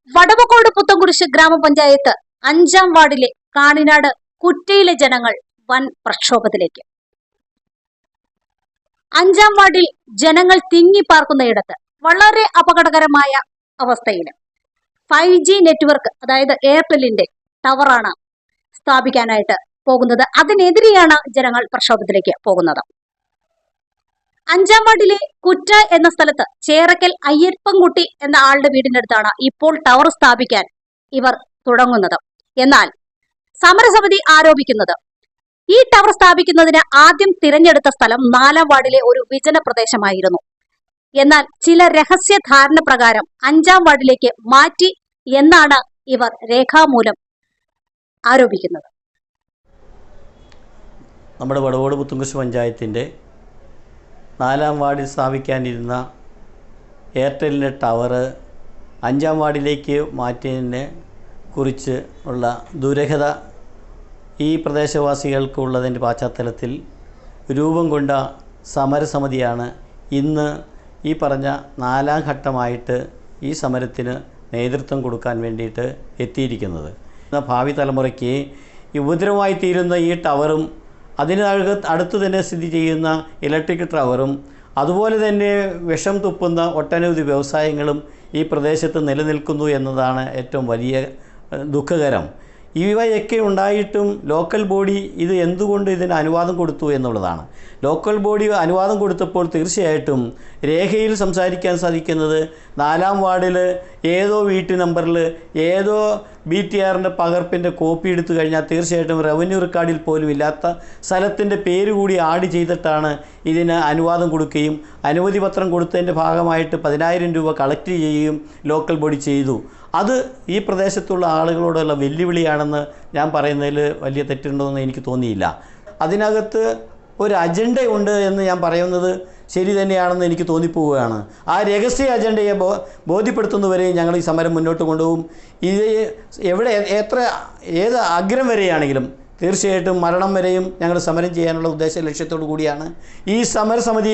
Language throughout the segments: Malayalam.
വടവക്കോട് പുത്തൻകുരിശ് ഗ്രാമപഞ്ചായത്ത് 5-ാം വാർഡിലെ കാണിനാട് കുറ്റയിലെ ജനങ്ങൾ വൻ പ്രക്ഷോഭത്തിലേക്ക്. 5-ാം വാർഡിൽ ജനങ്ങൾ തിങ്ങിപ്പാർക്കുന്നയിടത്ത് വളരെ അപകടകരമായ അവസ്ഥയിൽ 5G നെറ്റ്വർക്ക്, അതായത് എയർടെല്ലിന്റെ ടവറാണ് സ്ഥാപിക്കാനായിട്ട് പോകുന്നത്. അതിനെതിരെയാണ് ജനങ്ങൾ പ്രക്ഷോഭത്തിലേക്ക് പോകുന്നത്. 5-ാം വാർഡിലെ കുറ്റ എന്ന സ്ഥലത്ത് ചേറക്കൽ അയ്യപ്പൻകുട്ടി എന്ന ആളുടെ വീടിനടുത്താണ് ഇപ്പോൾ ടവർ സ്ഥാപിക്കാൻ ഇവർ തുടങ്ങുന്നത്. എന്നാൽ സമരസമിതി ആരോപിക്കുന്നത് ഈ ടവർ സ്ഥാപിക്കുന്നതിന് ആദ്യം തിരഞ്ഞെടുത്ത സ്ഥലം 4-ാം വാർഡിലെ ഒരു വിജന പ്രദേശമായിരുന്നു. എന്നാൽ ചില രഹസ്യ ധാരണ പ്രകാരം 5-ാം വാർഡിലേക്ക് മാറ്റി എന്നാണ് ഇവർ രേഖാമൂലം ആരോപിക്കുന്നത്. നമ്മുടെ വടവോട് പുത്തൻകുരിശ് പഞ്ചായത്തിൻ്റെ 4-ാം വാർഡിൽ സ്ഥാപിക്കാനിരുന്ന എയർടെല്ലിൻ്റെ ടവർ 5-ാം വാർഡിലേക്ക് മാറ്റിയതിനെ കുറിച്ച് ഉള്ള ദുരൂഹത ഈ പ്രദേശവാസികൾക്കുള്ളതിൻ്റെ പശ്ചാത്തലത്തിൽ രൂപം കൊണ്ട സമരസമിതിയാണ് ഇന്ന് ഈ പറഞ്ഞ 4-ാം ഘട്ടമായിട്ട് ഈ സമരത്തിന് നേതൃത്വം കൊടുക്കാൻ വേണ്ടിയിട്ട് എത്തിയിരിക്കുന്നത്. ഭാവി തലമുറയ്ക്ക് ഉപദ്രവമായി തീരുന്ന ഈ ടവറും അടുത്ത് തന്നെ സ്ഥിതി ചെയ്യുന്ന ഇലക്ട്രിക് ടവറും അതുപോലെ തന്നെ വിഷം തുപ്പുന്ന ഒട്ടനവധി വ്യവസായങ്ങളും ഈ പ്രദേശത്ത് നിലനിൽക്കുന്നു എന്നതാണ് ഏറ്റവും വലിയ ദുഃഖകരം. ഇവയൊക്കെ ഉണ്ടായിട്ടും ലോക്കൽ ബോഡി ഇത് എന്തുകൊണ്ട് ഇതിന് അനുവാദം കൊടുത്തു എന്നുള്ളതാണ്. ലോക്കൽ ബോഡി അനുവാദം കൊടുത്തപ്പോൾ തീർച്ചയായിട്ടും രേഖയിൽ സംസാരിക്കാൻ സാധിക്കുന്നത് 4-ാം വാർഡിൽ ഏതോ വീട്ടു നമ്പറിൽ ഏതോ BTRൻ്റെ പകർപ്പിൻ്റെ കോപ്പി എടുത്തു കഴിഞ്ഞാൽ തീർച്ചയായിട്ടും റവന്യൂ റെക്കോർഡിൽ പോലും ഇല്ലാത്ത സ്ഥലത്തിൻ്റെ പേര് കൂടി ആഡ് ചെയ്തിട്ടാണ് ഇതിന് അനുവാദം കൊടുക്കുകയും അനുമതി പത്രം കൊടുത്തതിൻ്റെ ഭാഗമായിട്ട് 10,000 രൂപ കളക്ട് ചെയ്യുകയും ലോക്കൽ ബോഡി ചെയ്തു. അത് ഈ പ്രദേശത്തുള്ള ആളുകളോടുള്ള വെല്ലുവിളിയാണെന്ന് ഞാൻ പറയുന്നതിൽ വലിയ തെറ്റുണ്ടോയെന്ന് എനിക്ക് തോന്നിയില്ല. അതിനകത്ത് ഒരു അജണ്ടയുണ്ട് എന്ന് ഞാൻ പറയുന്നത് ശരി തന്നെയാണെന്ന് എനിക്ക് തോന്നിപ്പോവുകയാണ്. ആ രഹസ്യ അജണ്ടയെ ബോധ്യപ്പെടുത്തുന്നവരെയും ഞങ്ങൾ ഈ സമരം മുന്നോട്ട് കൊണ്ടുപോകും. ഇത് ഏത് അഗ്രം വരെയാണെങ്കിലും തീർച്ചയായിട്ടും മരണം വരെയും ഞങ്ങൾ സമരം ചെയ്യാനുള്ള ഉദ്ദേശ ലക്ഷ്യത്തോടു കൂടിയാണ് ഈ സമരസമിതി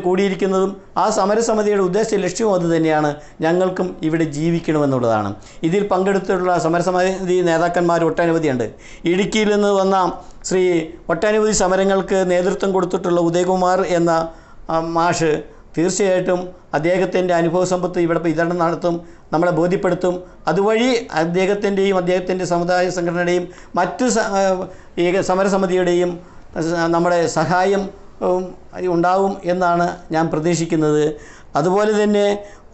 കൂടിയിരിക്കുന്നതും. ആ സമരസമിതിയുടെ ഉദ്ദേശ ലക്ഷ്യവും അതുതന്നെയാണ്. ഞങ്ങൾക്കും ഇവിടെ ജീവിക്കണമെന്നുള്ളതാണ്. ഇതിൽ പങ്കെടുത്തിട്ടുള്ള സമരസമിതി നേതാക്കന്മാർ ഒട്ടനവധിയുണ്ട്. ഇടുക്കിയിൽ നിന്ന് വന്ന ഒട്ടനവധി സമരങ്ങൾക്ക് നേതൃത്വം കൊടുത്തിട്ടുള്ള ഉദയകുമാർ എന്ന മാഷ് തീർച്ചയായിട്ടും അദ്ദേഹത്തിൻ്റെ അനുഭവ സമ്പത്ത് ഇവിടെ വിതരണം നടത്തും, നമ്മളെ ബോധ്യപ്പെടുത്തും. അതുവഴി അദ്ദേഹത്തിൻ്റെ സമുദായ സംഘടനയുടെയും മറ്റ് സമരസമിതിയുടെയും നമ്മുടെ സഹായം ഉണ്ടാവും എന്നാണ് ഞാൻ പ്രതീക്ഷിക്കുന്നത്. അതുപോലെ തന്നെ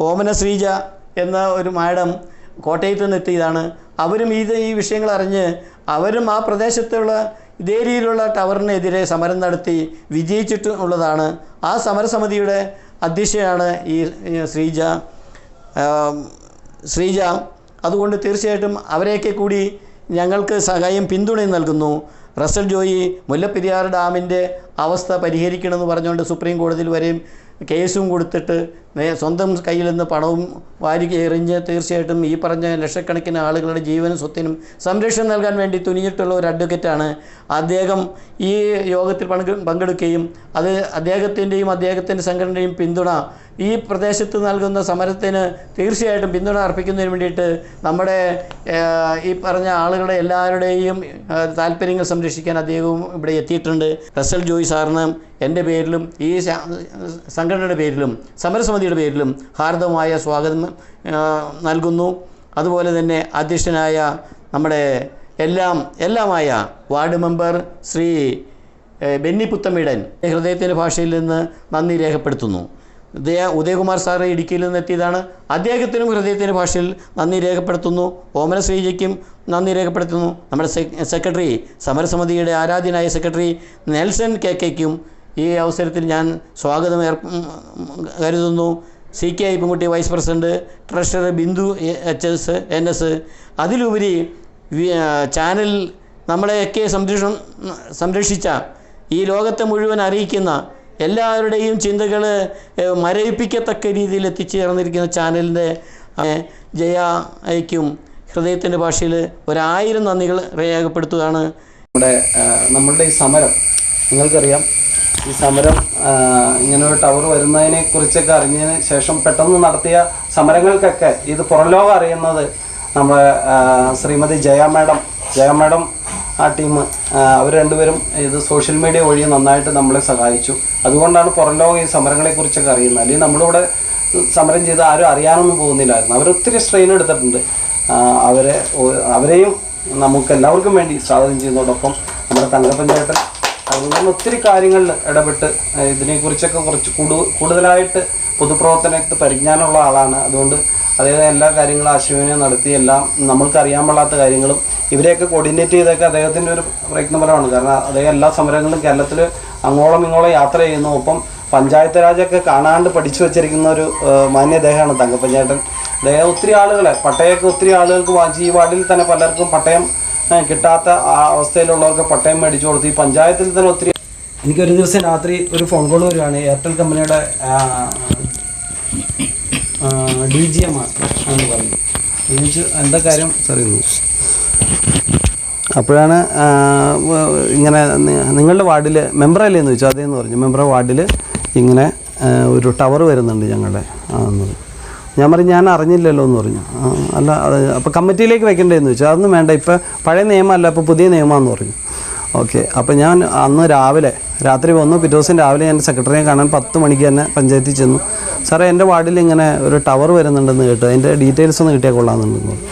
ഓമന ശ്രീജ എന്ന ഒരു മാഡം കോട്ടയത്ത് നിന്ന് എത്തിയതാണ്. അവരും ഈ വിഷയങ്ങൾ അറിഞ്ഞ് അവരും ആ പ്രദേശത്തുള്ള ഇതേ രീതിയിലുള്ള ടവറിനെതിരെ സമരം നടത്തി വിജയിച്ചിട്ടുള്ളതാണ്. ആ സമരസമിതിയുടെ അധ്യക്ഷയാണ് ഈ ശ്രീജ. അതുകൊണ്ട് തീർച്ചയായിട്ടും അവരെയൊക്കെ കൂടി ഞങ്ങൾക്ക് സഹായം പിന്തുണയും നൽകുന്നു. റസൽ ജോയി മുല്ലപ്പെരിയാർ ഡാമിൻ്റെ അവസ്ഥ പരിഹരിക്കണമെന്ന് പറഞ്ഞുകൊണ്ട് സുപ്രീം കോടതിയിൽ വരെയും കേസും കൊടുത്തിട്ട് സ്വന്തം കയ്യിൽ നിന്ന് പണവും വാരി എറിഞ്ഞ് തീർച്ചയായിട്ടും ഈ പറഞ്ഞ ലക്ഷക്കണക്കിന് ആളുകളുടെ ജീവനും സ്വത്തിനും സംരക്ഷണം നൽകാൻ വേണ്ടി തുനിഞ്ഞിട്ടുള്ള ഒരു അഡ്വക്കേറ്റാണ്. അദ്ദേഹം ഈ യോഗത്തിൽ പങ്കെടുക്കുകയും അത് അദ്ദേഹത്തിൻ്റെ സംഘടനയും പിന്തുണ ഈ പ്രദേശത്ത് നൽകുന്ന സമരത്തിന് തീർച്ചയായിട്ടും പിന്തുണ അർപ്പിക്കുന്നതിന് വേണ്ടിയിട്ട് നമ്മുടെ ഈ പറഞ്ഞ ആളുകളുടെ എല്ലാവരുടെയും താല്പര്യങ്ങൾ സംരക്ഷിക്കാൻ അദ്ദേഹവും ഇവിടെ എത്തിയിട്ടുണ്ട്. റസൽ ജോയ് സാറിന് എൻ്റെ പേരിലും ഈ സംഘടനയുടെ പേരിലും സമരസമിതിയുടെ പേരിലും ഹാർദവമായ സ്വാഗതം നൽകുന്നു. അതുപോലെ തന്നെ അധ്യക്ഷനായ നമ്മുടെ എല്ലാമായ വാർഡ് മെമ്പർ ശ്രീ ബെന്നി പുത്തമീടൻ ഹൃദയത്തിൻ്റെ ഭാഷയിൽ നിന്ന് നന്ദി രേഖപ്പെടുത്തുന്നു. ഉദയകുമാർ സാറ് ഇടുക്കിയിൽ നിന്ന് എത്തിയതാണ്. അദ്ദേഹത്തിനും ഹൃദയത്തിൻ്റെ ഭാഷയിൽ നന്ദി രേഖപ്പെടുത്തുന്നു. ഓമന ശ്രീജയ്ക്കും നന്ദി രേഖപ്പെടുത്തുന്നു. നമ്മുടെ സെക്രട്ടറി, സമരസമിതിയുടെ ആരാധ്യനായ സെക്രട്ടറി നെൽസൺ KKയ്ക്കും ഈ അവസരത്തിൽ ഞാൻ സ്വാഗതം കരുതുന്നു. CK Ayyappankutty vice president, treasurer Bindu NS. അതിലുപരി ചാനൽ നമ്മളെയൊക്കെ സംരക്ഷിച്ച ഈ ലോകത്തെ മുഴുവൻ അറിയിക്കുന്ന എല്ലാവരുടെയും ചിന്തകൾ മരവിപ്പിക്കത്തക്ക രീതിയിൽ എത്തിച്ചേർന്നിരിക്കുന്ന ചാനലിൻ്റെ ജയയ്ക്കും ഹൃദയത്തിൻ്റെ ഭാഷയിൽ 1000 നന്ദികൾ രേഖപ്പെടുത്തുകയാണ്. നമ്മളുടെ ഈ സമരം നിങ്ങൾക്കറിയാം, ഈ സമരം ഇങ്ങനെ ഒരു ടവർ വരുന്നതിനെ കുറിച്ചൊക്കെ അറിഞ്ഞതിന് ശേഷം പെട്ടെന്ന് നടത്തിയ സമരങ്ങൾക്കൊക്കെ ഇത് പുറംലോകം അറിയുന്നത് നമ്മുടെ ശ്രീമതി ജയ മാഡം ആ ടീം അവർ രണ്ടുപേരും ഇത് സോഷ്യൽ മീഡിയ വഴി നന്നായിട്ട് നമ്മളെ സഹായിച്ചു. അതുകൊണ്ടാണ് പുറംലോകം ഈ സമരങ്ങളെക്കുറിച്ചൊക്കെ അറിയുന്നത്. അല്ലെങ്കിൽ നമ്മളിവിടെ സമരം ചെയ്ത് ആരും അറിയാനൊന്നും പോകുന്നില്ലായിരുന്നു. അവരൊത്തിരി സ്ട്രെയിൻ എടുത്തിട്ടുണ്ട്. അവരെയും നമുക്ക് എല്ലാവർക്കും വേണ്ടി സ്വാഗതം ചെയ്യുന്നതോടൊപ്പം നമ്മുടെ തങ്കപ്പഞ്ചേട്ടൻ അതുകൊണ്ട് ഒത്തിരി കാര്യങ്ങളിൽ ഇടപെട്ട് ഇതിനെക്കുറിച്ചൊക്കെ കുറച്ച് കൂടുതലായിട്ട് പൊതുപ്രവർത്തനത്തിൽ പരിജ്ഞാനമുള്ള ആളാണ്. അതുകൊണ്ട് അദ്ദേഹം എല്ലാ കാര്യങ്ങളും ആശയവിനിമയം നടത്തി എല്ലാം നമ്മൾക്ക് അറിയാൻ പാടാത്ത കാര്യങ്ങളും ഇവരെയൊക്കെ കോർഡിനേറ്റ് ചെയ്തൊക്കെ അദ്ദേഹത്തിൻ്റെ ഒരു പ്രയത്നപരമാണ്. കാരണം അദ്ദേഹം എല്ലാ സമരങ്ങളും കേരളത്തിൽ അങ്ങോളം ഇങ്ങോളം യാത്ര ചെയ്യുന്നു. ഒപ്പം പഞ്ചായത്ത് രാജൊക്കെ കാണാണ്ട് പഠിച്ചു വെച്ചിരിക്കുന്ന ഒരു മാന്യ അദ്ദേഹമാണ് തങ്കപ്പഞ്ചേട്ടൻ. അദ്ദേഹം ഒത്തിരി ആളുകളെ പട്ടയമൊക്കെ ഒത്തിരി ആളുകൾക്ക് വാങ്ങിച്ച് ഈ വാർഡിൽ തന്നെ പലർക്കും പട്ടയം കിട്ടാത്ത അവസ്ഥയിലുള്ളവർക്ക് പട്ടയം മേടിച്ചു കൊടുത്തു. ഈ പഞ്ചായത്തിൽ തന്നെ ഒത്തിരി എനിക്കൊരു ദിവസം രാത്രി ഒരു ഫോൺ കോൾ വരുവാണ്. എയർടെൽ കമ്പനിയുടെ DGM എന്ന് പറഞ്ഞു. ചോദിച്ചു എന്താ കാര്യം സാർ ഇന്ന്. അപ്പോഴാണ് ഇങ്ങനെ നിങ്ങളുടെ വാർഡിൽ മെമ്പറല്ലേ എന്ന് ചോദിച്ചു. അതേന്ന് പറഞ്ഞു. മെമ്പറുടെ വാർഡിൽ ഇങ്ങനെ ഒരു ടവർ വരുന്നുണ്ട് ഞങ്ങളുടെ എന്നത്. ഞാൻ പറഞ്ഞു ഞാൻ അറിഞ്ഞില്ലല്ലോ എന്ന് പറഞ്ഞു. അല്ല അത് അപ്പോൾ കമ്മിറ്റിയിലേക്ക് വെക്കേണ്ടതെന്ന് ചോദിച്ചു. അതൊന്നും വേണ്ട, ഇപ്പോൾ പഴയ നിയമമല്ല, ഇപ്പോൾ പുതിയ നിയമമാണെന്ന് പറഞ്ഞു. ഓക്കെ. അപ്പോൾ ഞാൻ അന്ന് രാത്രി വന്നു. പിറ്റേ ദിവസം രാവിലെ ഞാൻ സെക്രട്ടറിയെ കാണാൻ 10 മണിക്ക് തന്നെ പഞ്ചായത്തിൽ ചെന്നു. സാറേ എൻ്റെ വാർഡിൽ ഇങ്ങനെ ഒരു ടവർ വരുന്നുണ്ടെന്ന് കേട്ടു, അതിൻ്റെ ഡീറ്റെയിൽസ് ഒന്ന് കിട്ടിയാൽ കൊള്ളാമെന്നുണ്ടെന്ന് പറഞ്ഞു.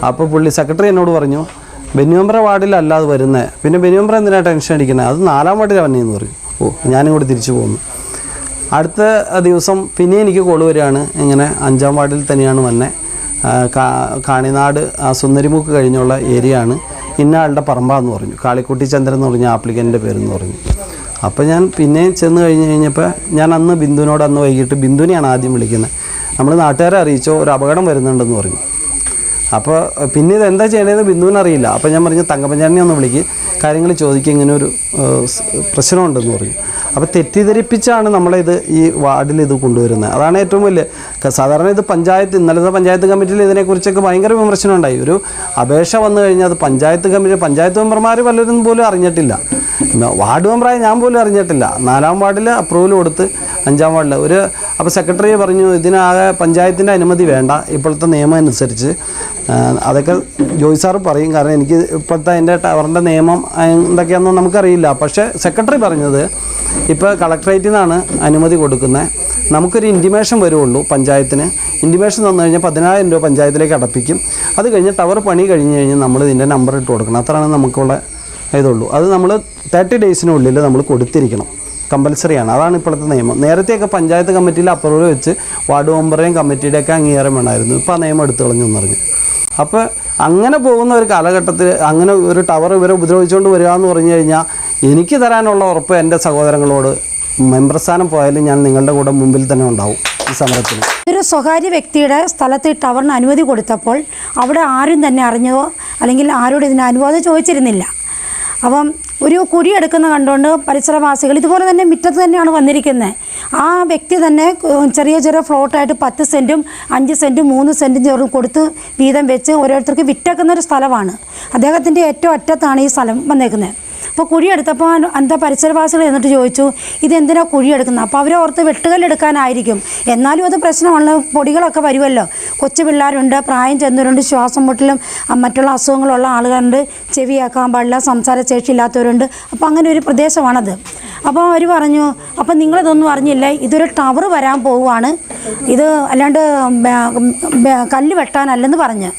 അപ്പോൾ സെക്രട്ടറി എന്നോട് പറഞ്ഞു ബെന്യൂമ്പ്ര വാർഡിലല്ല അത് വരുന്നത്, പിന്നെ ബെന്യൂമ്പ്ര എന്തിനാണ് ടെൻഷൻ അടിക്കുന്നത്, അത് 4-ാം വാർഡിലാണ് വന്നതെന്ന് പറഞ്ഞു. ഞാനും കൂടി തിരിച്ചു പോകുന്നു. അടുത്ത ദിവസം പിന്നെ എനിക്ക് കോൾ വരികയാണ്, ഇങ്ങനെ 5-ാം വാർഡിൽ തന്നെയാണ് വന്നെ, കാണിനാട് സുന്ദരിമുക്ക് കഴിഞ്ഞുള്ള ഏരിയ ആണ്, ഇന്ന ആളുടെ പറമ്പാന്ന് പറഞ്ഞു. കാളിക്കുട്ടി ചന്ദ്രൻ എന്ന് പറഞ്ഞ ആപ്ലിക്കൻ്റെ പേരെന്ന് പറഞ്ഞു. അപ്പോൾ ഞാൻ പിന്നെ ചെന്ന് കഴിഞ്ഞപ്പോൾ ഞാൻ അന്ന് ബിന്ദുവിനോട് വൈകിട്ട് ബിന്ദുവിനെയാണ് ആദ്യം വിളിക്കുന്നത്. നമ്മൾ നാട്ടുകാരെ അറിയിച്ചോ ഒരു അപകടം വരുന്നുണ്ടെന്ന് പറഞ്ഞു. അപ്പോൾ പിന്നെ ഇതെന്താ ചെയ്യണതെന്ന് ബിന്ദുവിനറിയില്ല. അപ്പോൾ ഞാൻ പറഞ്ഞു തങ്കപ്പഞ്ചാരനെ ഒന്ന് വിളിക്ക്, കാര്യങ്ങൾ ചോദിക്കുക, ഇങ്ങനെ ഒരു പ്രശ്നമുണ്ടെന്ന് പറഞ്ഞു. അപ്പോൾ തെറ്റിദ്ധരിപ്പിച്ചാണ് നമ്മളിത് ഈ വാർഡിൽ ഇത് കൊണ്ടുവരുന്നത്. അതാണ് ഏറ്റവും വലിയ സാധാരണ ഇത് ഇന്നലത്തെ പഞ്ചായത്ത് കമ്മിറ്റിയിൽ ഇതിനെക്കുറിച്ചൊക്കെ ഭയങ്കര വിമർശനം ഉണ്ടായി. ഒരു അപേക്ഷ വന്നു കഴിഞ്ഞാൽ അത് പഞ്ചായത്ത് മെമ്പർമാർ പലരും പോലും അറിഞ്ഞിട്ടില്ല. വാർഡ് മെമ്പറായി ഞാൻ പോലും അറിഞ്ഞിട്ടില്ല. 4-ാം വാർഡിൽ അപ്രൂവൽ കൊടുത്ത് 5-ാം വാർഡിൽ അപ്പോൾ സെക്രട്ടറി പറഞ്ഞു ഇതിനാകെ പഞ്ചായത്തിൻ്റെ അനുമതി വേണ്ട ഇപ്പോഴത്തെ നിയമം അനുസരിച്ച്. അതൊക്കെ ജോയ് സാറ് പറയും, കാരണം എനിക്ക് ഇപ്പോഴത്തെ അതിൻ്റെ ടവറിൻ്റെ നിയമം എന്തൊക്കെയാണെന്ന് നമുക്കറിയില്ല. പക്ഷേ സെക്രട്ടറി പറഞ്ഞത് ഇപ്പോൾ കളക്ട്രേറ്റിൽ നിന്നാണ് അനുമതി കൊടുക്കുന്നത്, നമുക്കൊരു ഇൻറ്റിമേഷൻ വരുള്ളൂ പഞ്ചായത്തിന്. ഇൻറ്റിമേഷൻ തന്നു കഴിഞ്ഞാൽ 10,000 രൂപ പഞ്ചായത്തിലേക്ക് അടപ്പിക്കും. അത് കഴിഞ്ഞ് ടവർ പണി കഴിഞ്ഞ് കഴിഞ്ഞാൽ നമ്മൾ ഇതിൻ്റെ നമ്പർ ഇട്ട് കൊടുക്കണം. അത്രയാണ് നമുക്കുള്ള ഇതുള്ളൂ. അത് നമ്മൾ 30 ഡേയ്സിനുള്ളിൽ നമ്മൾ കൊടുത്തിരിക്കണം, കമ്പൽസറിയാണ്. അതാണ് ഇപ്പോഴത്തെ നിയമം. നേരത്തെയൊക്കെ പഞ്ചായത്ത് കമ്മിറ്റിയിൽ അപ്രൂവൽ വെച്ച് വാർഡ് മെമ്പറേയും കമ്മിറ്റിയുടെയൊക്കെ അംഗീകാരം വേണമായിരുന്നു. ഇപ്പോൾ ആ നിയമം എടുത്തു കളഞ്ഞു എന്ന് പറഞ്ഞു. അപ്പോൾ അങ്ങനെ പോകുന്ന ഒരു കാലഘട്ടത്തിൽ അങ്ങനെ ഒരു ടവർ ഇവരെ ഉപദ്രവിച്ചുകൊണ്ട് വരിക എന്ന് പറഞ്ഞു കഴിഞ്ഞാൽ എനിക്ക് തരാനുള്ള ഉറപ്പ് എൻ്റെ സഹോദരങ്ങളോട് മെമ്പർ സ്ഥാനം പോയാലും ഞാൻ നിങ്ങളുടെ കൂടെ മുമ്പിൽ തന്നെ ഉണ്ടാവും ഈ സമരത്തിൽ. ഒരു സ്വകാര്യ വ്യക്തിയുടെ സ്ഥലത്ത് ടവറിന് അനുമതി കൊടുത്തപ്പോൾ അവിടെ ആരും തന്നെ അറിഞ്ഞോ അല്ലെങ്കിൽ ആരോട് ഇതിന് അനുവാദം ചോദിച്ചിരുന്നില്ല. അപ്പം ഒരു കുഴിയെടുക്കുന്ന കണ്ടുകൊണ്ട് പരിസരവാസികൾ ഇതുപോലെ തന്നെ മുറ്റത്ത് തന്നെയാണ് വന്നിരിക്കുന്നത്. ആ വ്യക്തി തന്നെ ചെറിയ ഫ്ലോട്ടായിട്ട് 10 സെൻറ്റും 5 സെൻറ്റും 3 സെൻറ്റും ചേർന്ന് കൊടുത്ത് വീതം വെച്ച് ഓരോരുത്തർക്ക് വിറ്റേക്കുന്ന ഒരു സ്ഥലമാണ്. അദ്ദേഹത്തിൻ്റെ ഏറ്റവും അറ്റത്താണ് ഈ സ്ഥലം വന്നേക്കുന്നത്. അപ്പോൾ കുഴിയെടുത്തപ്പോൾ എന്താ പരിസരവാസികൾ എന്നിട്ട് ചോദിച്ചു ഇതെന്തിനാണ് കുഴിയെടുക്കുന്നത്. അപ്പോൾ അവരെ ഓർത്ത് വെട്ടുകല്ലെടുക്കാനായിരിക്കും. എന്നാലും അത് പ്രശ്നമുള്ള പൊടികളൊക്കെ വരുമല്ലോ. കൊച്ചു പിള്ളേരുണ്ട്, പ്രായം ചെന്നവരുണ്ട്, ശ്വാസം മുട്ടലും മറ്റുള്ള അസുഖങ്ങളുള്ള ആളുകളുണ്ട്, ചെവിയാക്കാൻ പാടില്ല, സംസാരശേഷി ഇല്ലാത്തവരുണ്ട്. അപ്പോൾ അങ്ങനെ ഒരു പ്രദേശമാണത്. അപ്പോൾ അവർ പറഞ്ഞു അപ്പോൾ നിങ്ങളിതൊന്നും അറിഞ്ഞില്ല, ഇതൊരു ടവർ വരാൻ പോവുകയാണ്, ഇത് അല്ലാണ്ട് കല്ല് വെട്ടാനല്ലെന്ന് പറഞ്ഞ്.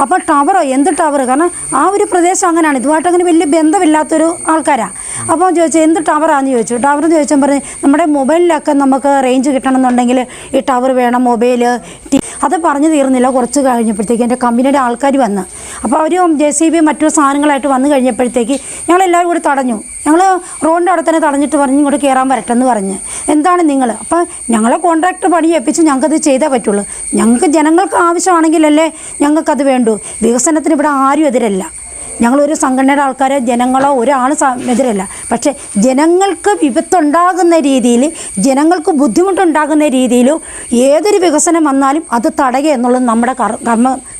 അപ്പോൾ ടവറോ എന്ത് ടവർ, കാരണം ആ ഒരു പ്രദേശം അങ്ങനെയാണ്, ഇതുമായിട്ട് അങ്ങനെ വലിയ ബന്ധമില്ലാത്തൊരു ആൾക്കാരാണ്. അപ്പോൾ ചോദിച്ചു എന്ത് ടവറാണെന്ന് ചോദിച്ചു. ടവറെന്ന് ചോദിച്ചാൽ പറഞ്ഞ് നമ്മുടെ മൊബൈലിലൊക്കെ നമുക്ക് റേഞ്ച് കിട്ടണമെന്നുണ്ടെങ്കിൽ ഈ ടവർ വേണം, മൊബൈൽ അത് പറഞ്ഞു തീർന്നില്ല. കുറച്ച് കഴിഞ്ഞപ്പോഴത്തേക്ക് എൻ്റെ കമ്പനിയുടെ ആൾക്കാർ വന്ന് അപ്പോൾ അവർ JCB മറ്റൊരു സാധനങ്ങളായിട്ട് വന്നു കഴിഞ്ഞപ്പോഴത്തേക്ക് ഞങ്ങളെല്ലാവരും കൂടി തടഞ്ഞു. ഞങ്ങൾ റോഡിൻ്റെ അവിടെ തന്നെ തടഞ്ഞിട്ട് പറഞ്ഞു ഇങ്ങോട്ട് കയറാൻ വരട്ടെന്ന് പറഞ്ഞ്. എന്താണ് നിങ്ങൾ? അപ്പോൾ ഞങ്ങളെ കോൺട്രാക്ടർ പണി ഏൽപ്പിച്ച് ഞങ്ങൾക്കത് ചെയ്തേ പറ്റുള്ളൂ. ഞങ്ങൾക്ക് ജനങ്ങൾക്ക് ആവശ്യമാണെങ്കിലല്ലേ ഞങ്ങൾക്കത് വേണ്ടൂ. വികസനത്തിന് ഇവിടെ ആരും എതിരല്ല. ഞങ്ങളൊരു സംഘടനയുടെ ആൾക്കാരോ ജനങ്ങളോ ഒരാൾ എതിരല്ല. പക്ഷേ ജനങ്ങൾക്ക് വിപത്തുണ്ടാകുന്ന രീതിയിൽ, ജനങ്ങൾക്ക് ബുദ്ധിമുട്ടുണ്ടാകുന്ന രീതിയിൽ ഏതൊരു വികസനം വന്നാലും അത് തടയുക എന്നുള്ളത് നമ്മുടെ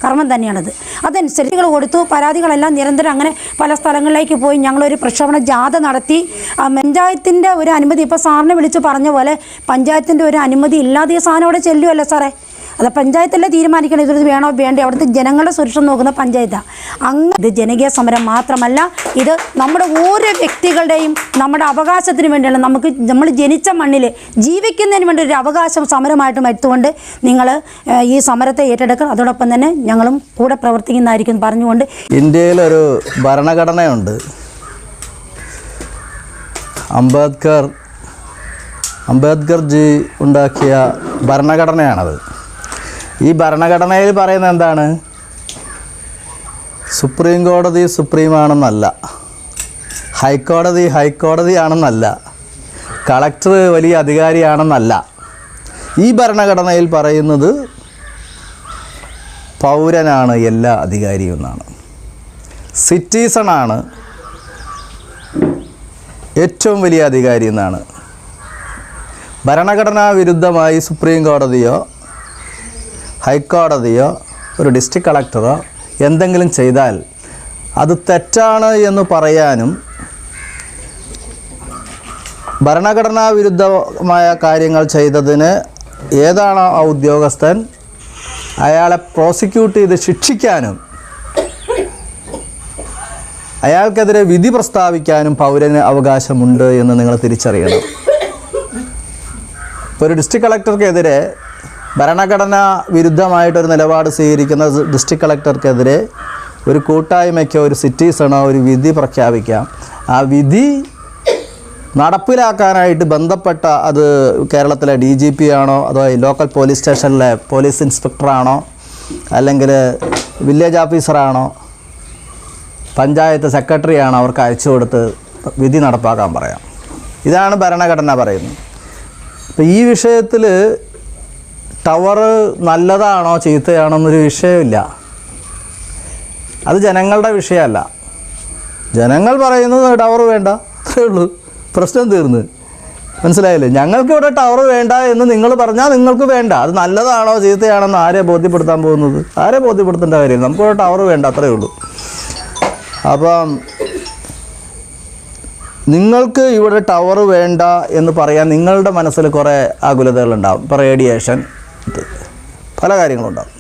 കർമ്മം തന്നെയാണത്. അതനുസരിച്ച് കൊടുത്തു. പരാതികളെല്ലാം നിരന്തരം അങ്ങനെ പല സ്ഥലങ്ങളിലേക്ക് പോയി ഞങ്ങളൊരു പ്രക്ഷോഭണ ജാഥ നടത്തി. പഞ്ചായത്തിൻ്റെ ഒരു അനുമതി, ഇപ്പോൾ സാറിനെ വിളിച്ച് പറഞ്ഞ പോലെ പഞ്ചായത്തിൻ്റെ ഒരു അനുമതി ഇല്ലാതെ ഈ സാധനം അവിടെ ചെല്ലുമല്ലോ സാറേ. അത് പഞ്ചായത്തല്ലേ തീരുമാനിക്കണം ഇത് വേണോ വേണ്ടേ. അവിടുത്തെ ജനങ്ങളുടെ സുരക്ഷ നോക്കുന്ന പഞ്ചായത്താണ്. അങ്ങനെ ഇത് ജനകീയ സമരം മാത്രമല്ല, ഇത് നമ്മുടെ ഓരോ വ്യക്തികളുടെയും നമ്മുടെ അവകാശത്തിന് വേണ്ടിയാണ്. നമ്മൾ ജനിച്ച മണ്ണിൽ ജീവിക്കുന്നതിന് വേണ്ടി ഒരു അവകാശം സമരമായിട്ടും എടുത്തുകൊണ്ട് നിങ്ങൾ ഈ സമരത്തെ ഏറ്റെടുക്കുക. അതോടൊപ്പം തന്നെ ഞങ്ങളും കൂടെ പ്രവർത്തിക്കുന്നതായിരിക്കും പറഞ്ഞുകൊണ്ട് ഇന്ത്യയിലൊരു ഭരണഘടനയുണ്ട്. അംബേദ്കർ ജി ഉണ്ടാക്കിയ ഭരണഘടനയാണത്. ഈ ഭരണഘടനയിൽ പറയുന്നത് എന്താണ്? സുപ്രീം കോടതി സുപ്രീമാണെന്നല്ല, ഹൈക്കോടതി ഹൈക്കോടതിയാണെന്നല്ല, കളക്ടർ വലിയ അധികാരിയാണെന്നല്ല. ഈ ഭരണഘടനയിൽ പറയുന്നത് പൗരനാണ് എല്ലാ അധികാരിയും എന്നാണ്. സിറ്റിസണാണ് ഏറ്റവും വലിയ അധികാരി എന്നാണ്. ഭരണഘടനാ വിരുദ്ധമായി സുപ്രീം കോടതിയോ ഹൈക്കോടതിയോ ഒരു ഡിസ്ട്രിക്ട് കളക്ടറോ എന്തെങ്കിലും ചെയ്താൽ അത് തെറ്റാണ് എന്ന് പറയാനും, ഭരണഘടനാ വിരുദ്ധമായ കാര്യങ്ങൾ ചെയ്തതിന് ഏതാണോ ആ ഉദ്യോഗസ്ഥൻ അയാളെ പ്രോസിക്യൂട്ട് ചെയ്ത് ശിക്ഷിക്കാനും അയാൾക്കെതിരെ വിധി പ്രസ്താവിക്കാനും പൗരന് അവകാശമുണ്ട് എന്ന് നിങ്ങൾ തിരിച്ചറിയണം. ഇപ്പോൾ ഒരു ഡിസ്ട്രിക്ട് കളക്ടർക്കെതിരെ ഭരണഘടനാ വിരുദ്ധമായിട്ടൊരു നിലപാട് സ്വീകരിക്കുന്ന ഡിസ്ട്രിക്ട് കളക്ടർക്കെതിരെ ഒരു കൂട്ടായ്മയ്ക്കോ ഒരു സിറ്റിസണോ ഒരു വിധി പ്രഖ്യാപിക്കാം. ആ വിധി നടപ്പിലാക്കാനായിട്ട് ബന്ധപ്പെട്ട അത് കേരളത്തിലെ DGP ആണോ അതോ ലോക്കൽ പോലീസ് സ്റ്റേഷനിലെ പോലീസ് ഇൻസ്പെക്ടറാണോ അല്ലെങ്കിൽ വില്ലേജ് ഓഫീസറാണോ പഞ്ചായത്ത് സെക്രട്ടറിയാണോ അവർക്ക് അയച്ചു കൊടുത്ത് വിധി നടപ്പാക്കാൻ പറയാം. ഇതാണ് ഭരണഘടന പറയുന്നത്. അപ്പോൾ ഈ വിഷയത്തിൽ ടവർ നല്ലതാണോ ചീത്തയാണോ എന്നൊരു വിഷയമില്ല. അത് ജനങ്ങളുടെ വിഷയമല്ല. ജനങ്ങൾ പറയുന്നത് ടവർ വേണ്ട, അത്രേ ഉള്ളൂ, പ്രശ്നം തീർന്ന്. മനസ്സിലായില്ലേ? ഞങ്ങൾക്കിവിടെ ടവർ വേണ്ട എന്ന് നിങ്ങൾ പറഞ്ഞാൽ നിങ്ങൾക്ക് വേണ്ട. അത് നല്ലതാണോ ചീത്തയാണോ എന്ന് ആരെ ബോധ്യപ്പെടുത്താൻ പോകുന്നത്? ആരെ ബോധ്യപ്പെടുത്തേണ്ട കാര്യമില്ല. നമുക്കിവിടെ ടവർ വേണ്ട, അത്രേ ഉള്ളൂ. അപ്പം നിങ്ങൾക്ക് ഇവിടെ ടവർ വേണ്ട എന്ന് പറയാൻ നിങ്ങളുടെ മനസ്സിൽ കുറേ ആകുലതകളുണ്ടാവും. ഇപ്പോൾ റേഡിയേഷൻ, പല കാര്യങ്ങളുണ്ടാവും.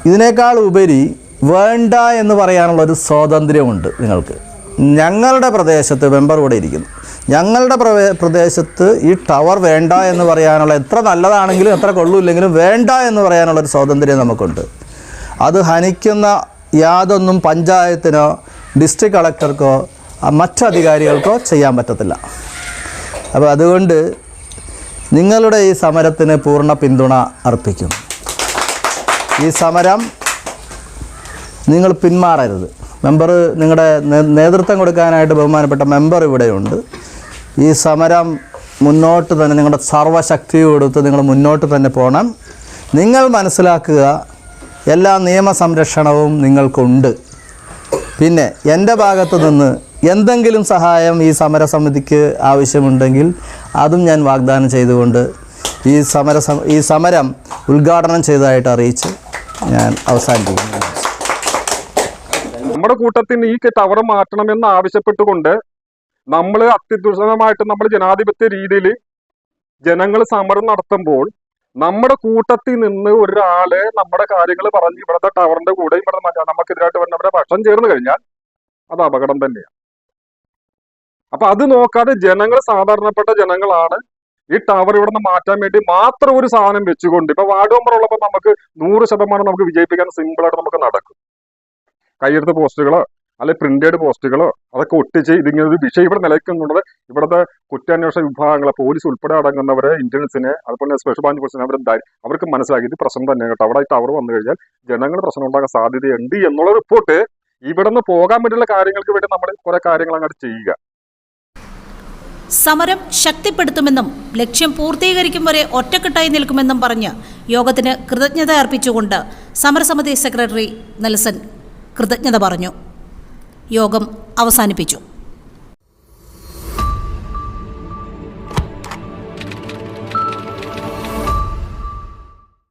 ഇതിനേക്കാൾ ഉപരി വേണ്ട എന്ന് പറയാനുള്ളൊരു സ്വാതന്ത്ര്യമുണ്ട് നിങ്ങൾക്ക്. ഞങ്ങളുടെ പ്രദേശത്ത് മെമ്പർ ഇവിടെ ഇരിക്കുന്നു. ഞങ്ങളുടെ പ്രദേശത്ത് ഈ ടവർ വേണ്ട എന്ന് പറയാനുള്ള, എത്ര നല്ലതാണെങ്കിലും എത്ര കൊള്ളൂല്ലെങ്കിലും വേണ്ട എന്ന് പറയാനുള്ളൊരു സ്വാതന്ത്ര്യം നമുക്കുണ്ട്. അത് ഹനിക്കുന്ന യാതൊന്നും പഞ്ചായത്തിനോ ഡിസ്ട്രിക്ട് കളക്ടർക്കോ മറ്റധികാരികൾക്കോ ചെയ്യാൻ പറ്റത്തില്ല. അപ്പോൾ അതുകൊണ്ട് നിങ്ങളുടെ ഈ സമരത്തിന് പൂർണ്ണ പിന്തുണ അർപ്പിക്കും. ഈ സമരം നിങ്ങൾ പിന്മാറരുത്. മെമ്പർ, നിങ്ങളുടെ നേതൃത്വം കൊടുക്കാനായിട്ട് ബഹുമാനപ്പെട്ട മെമ്പർ ഇവിടെയുണ്ട്. ഈ സമരം മുന്നോട്ട് തന്നെ നിങ്ങളുടെ സർവ്വശക്തി കൊടുത്ത് നിങ്ങൾ മുന്നോട്ട് തന്നെ പോകണം. നിങ്ങൾ മനസ്സിലാക്കുക, എല്ലാ നിയമ സംരക്ഷണവും നിങ്ങൾക്കുണ്ട്. പിന്നെ എൻ്റെ ഭാഗത്തു നിന്ന് എന്തെങ്കിലും സഹായം ഈ സമരസമിതിക്ക് ആവശ്യമുണ്ടെങ്കിൽ അതും ഞാൻ വാഗ്ദാനം ചെയ്തുകൊണ്ട് ഈ സമരം ഉദ്ഘാടനം ചെയ്തതായിട്ട് അറിയിച്ച് ഞാൻ അവസാനിപ്പിക്കുന്നു. നമ്മുടെ കൂട്ടത്തിൽ ഈ ടവർ മാറ്റണമെന്ന് ആവശ്യപ്പെട്ടുകൊണ്ട് നമ്മൾ അത്യുത്സവമായിട്ട് നമ്മൾ ജനാധിപത്യ രീതിയിൽ ജനങ്ങൾ സമരം നടത്തുമ്പോൾ നമ്മുടെ കൂട്ടത്തിൽ നിന്ന് ഒരാള് നമ്മുടെ കാര്യങ്ങൾ പറഞ്ഞ് ഇവിടുത്തെ ടവറിന്റെ കൂടെ ഇവിടെ നമുക്കെതിരായിട്ട് വരുന്നവരെ പക്ഷം ചേർന്ന് കഴിഞ്ഞാൽ അത് അപകടം തന്നെയാണ്. അപ്പൊ അത് നോക്കാതെ ജനങ്ങൾ, സാധാരണപ്പെട്ട ജനങ്ങളാണ് ഈ ടവർ ഇവിടെ നിന്ന് മാറ്റാൻ വേണ്ടി മാത്രം ഒരു സാധനം വെച്ചുകൊണ്ട്, ഇപ്പൊ വാർഡ് മെമ്പർ ഉള്ളപ്പോൾ നമുക്ക് 100% നമുക്ക് വിജയിപ്പിക്കാൻ സിമ്പിളായിട്ട് നമുക്ക് നടക്കും. കയ്യെടുത്ത പോസ്റ്റുകളോ അല്ലെ പ്രിന്റഡ് പോസ്റ്റുകളോ അതൊക്കെ ഒട്ടിച്ച് ഇതിങ്ങനെ ഒരു വിഷയം ഇവിടെ നിലയ്ക്കുന്നുള്ളത് ഇവിടുത്തെ കുറ്റാന്വേഷണ വിഭാഗങ്ങളെ, പോലീസ് ഉൾപ്പെടെ അടങ്ങുന്നവരെ, ഇന്റലിജൻസിനെ, അതുപോലെ സ്പെഷ്യൽ ബ്രാഞ്ച് പോലീസിനെ അവർക്ക് മനസ്സിലാക്കി ഇത് പ്രശ്നം തന്നെ കേട്ടോ, അവിടെ ടവർ വന്നു കഴിഞ്ഞാൽ ജനങ്ങൾ പ്രശ്നം ഉണ്ടാകാൻ സാധ്യതയുണ്ട് എന്നുള്ള റിപ്പോർട്ട് ഇവിടെ നിന്ന് പോകാൻ വേണ്ടിയുള്ള കാര്യങ്ങൾക്ക് വേണ്ടി നമ്മൾ കുറെ കാര്യങ്ങൾ അങ്ങോട്ട് ചെയ്യുക. സമരം ശക്തിപ്പെടുത്തുമെന്നും ലക്ഷ്യം പൂർത്തീകരിക്കും വരെ ഒറ്റക്കെട്ടായി നിൽക്കുമെന്നും പറഞ്ഞ് യോഗത്തിന് കൃതജ്ഞത അർപ്പിച്ചുകൊണ്ട് സമരസമിതി സെക്രട്ടറി നെൽസൺ കൃതജ്ഞത പറഞ്ഞു. യോഗം അവസാനിപ്പിച്ചു.